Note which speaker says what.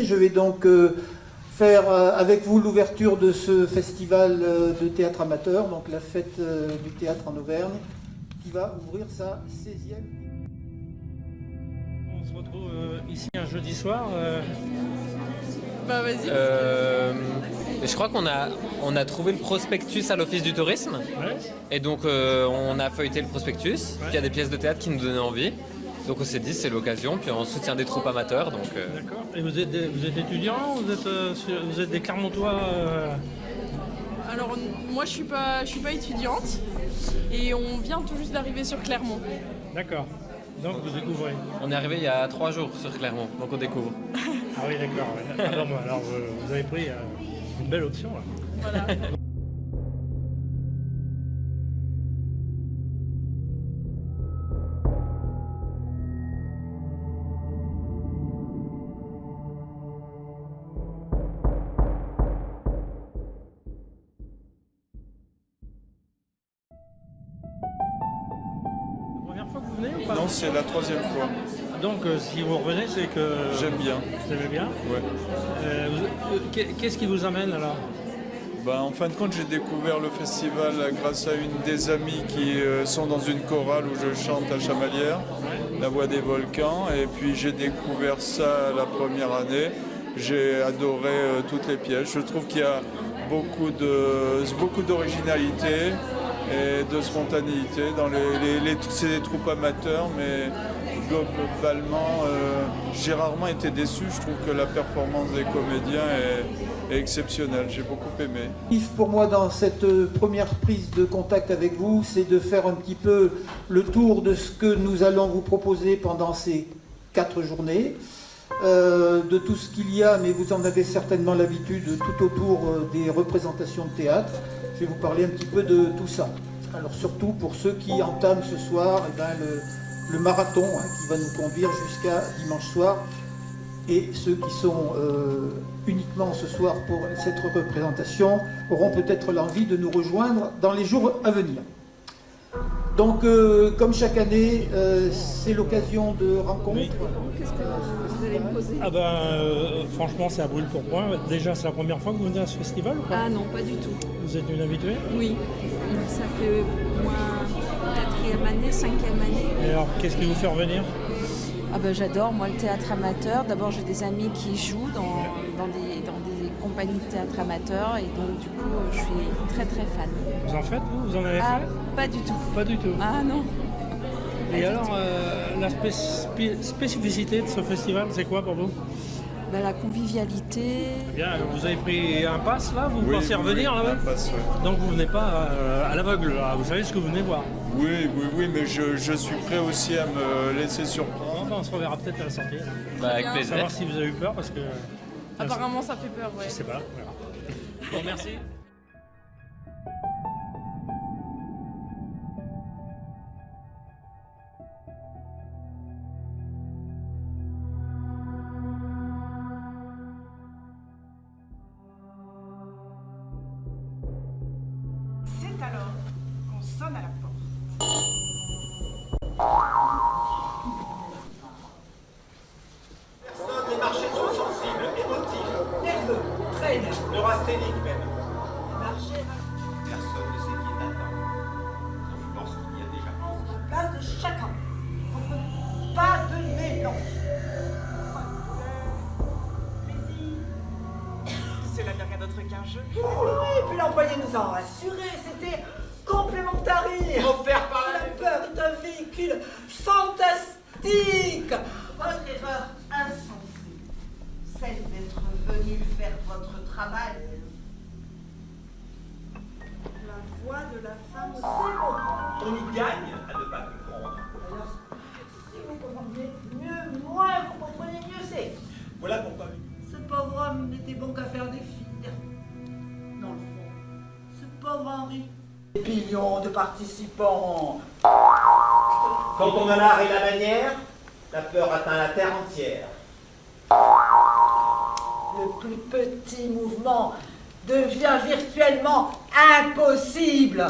Speaker 1: Je vais donc faire avec vous l'ouverture de ce festival de théâtre amateur, donc la fête du théâtre en Auvergne, qui va ouvrir sa 16e.
Speaker 2: On se retrouve ici un jeudi soir.
Speaker 3: Bah vas-y.
Speaker 4: Je crois qu'on a trouvé le prospectus à l'Office du tourisme.
Speaker 2: Ouais.
Speaker 4: Et donc on a feuilleté le prospectus. Puis il y a des pièces de théâtre qui nous donnaient envie. Donc on s'est dit c'est l'occasion. Puis on soutient des troupes amateurs. Donc,
Speaker 2: D'accord. Et vous êtes étudiant, vous êtes des Clermontois
Speaker 3: Alors moi je suis pas étudiante et on vient tout juste d'arriver sur Clermont.
Speaker 2: D'accord. Donc vous découvrez.
Speaker 4: On est arrivé il y a 3 jours sur Clermont. Donc on découvre.
Speaker 2: Ah oui, d'accord. Ouais. Alors vous avez pris une belle option là.
Speaker 3: Voilà.
Speaker 2: Première fois que vous venez ou pas?
Speaker 5: Non, c'est la 3e fois.
Speaker 2: Donc si vous revenez, c'est que
Speaker 5: J'aime bien.
Speaker 2: vous aimez bien.
Speaker 5: Ouais.
Speaker 2: Qu'est-ce qui vous amène alors?
Speaker 5: En fin de compte, j'ai découvert le festival grâce à une des amies qui sont dans une chorale où je chante à Chamalières, La Voix des Volcans. Et puis j'ai découvert ça la première année. J'ai adoré toutes les pièces. Je trouve qu'il y a beaucoup d'originalité et de spontanéité dans c'est des troupes amateurs, mais globalement, j'ai rarement été déçu. Je trouve que la performance des comédiens est exceptionnelle. J'ai beaucoup aimé.
Speaker 1: Pour moi, dans cette première prise de contact avec vous, c'est de faire un petit peu le tour de ce que nous allons vous proposer pendant ces 4 journées, de tout ce qu'il y a, mais vous en avez certainement l'habitude, tout autour des représentations de théâtre. Je vais vous parler un petit peu de tout ça. Alors surtout pour ceux qui entament ce soir le marathon qui va nous conduire jusqu'à dimanche soir, et ceux qui sont uniquement ce soir pour cette représentation auront peut-être l'envie de nous rejoindre dans les jours à venir. Donc comme chaque année, c'est l'occasion de rencontres.
Speaker 2: Oui.
Speaker 3: Qu'est-ce que vous allez me poser?
Speaker 2: Franchement, c'est à brûle pour point. Déjà, c'est la première fois que vous venez à ce festival ou pas?
Speaker 3: Ah non, pas du tout.
Speaker 2: Vous êtes une habituée?
Speaker 3: Oui.
Speaker 6: Ça fait moins 4e année, 5e année.
Speaker 2: Et alors, qu'est-ce qui vous fait revenir?
Speaker 6: J'adore, moi, le théâtre amateur. D'abord, j'ai des amis qui jouent dans des compagnies de théâtre amateur et donc, du coup, je suis très, très fan.
Speaker 2: Vous en faites, vous en avez
Speaker 6: Ah,
Speaker 2: fait?
Speaker 6: pas du tout.
Speaker 2: Pas du tout.
Speaker 6: Ah non.
Speaker 2: Et alors, la spécificité de ce festival, c'est quoi pour vous?
Speaker 6: La convivialité.
Speaker 2: Bien, vous avez pris un pass là? Vous
Speaker 5: Oui,
Speaker 2: pensez revenir
Speaker 5: oui,
Speaker 2: là-bas?
Speaker 5: un pass, ouais.
Speaker 2: Donc vous venez pas à l'aveugle, là. Vous savez ce que vous venez voir.
Speaker 5: Oui, mais je suis prêt aussi à me laisser surprendre.
Speaker 2: On se reverra peut-être à la sortie.
Speaker 4: avec
Speaker 2: Pour
Speaker 4: plaisir.
Speaker 2: savoir si vous avez eu peur parce que.
Speaker 3: Apparemment ça fait peur, ouais.
Speaker 2: Je sais pas, on verra. Bon, merci.
Speaker 7: C'est alors qu'on sonne à la porte.
Speaker 8: Les marchés sont sensibles, émotifs, nerveux, très nerveux, neurasthéniques même. Personne ne sait qui t'attend. Je pense qu'il y a déjà plus.
Speaker 7: Place de chacun. Pas de mélange. Cela n'a rien d'autre qu'un jeu. Oui, puis l'employé nous a rassurés. C'était complémentaire.
Speaker 8: Offert par
Speaker 7: La peur est un véhicule fantastique. Votre erreur insensée, celle d'être venu faire votre travail. La voix de la femme, c'est bon.
Speaker 8: On y gagne à ne pas comprendre.
Speaker 7: Alors, si vous comprenez mieux, moins vous comprenez mieux c'est.
Speaker 8: Voilà pourquoi.
Speaker 7: Ce pauvre homme n'était bon qu'à faire des filles. Dans le fond, ce pauvre Henri. Des millions de participants.
Speaker 8: Quand on a l'art et la manière, la peur atteint la terre entière.
Speaker 7: Le plus petit mouvement devient virtuellement impossible.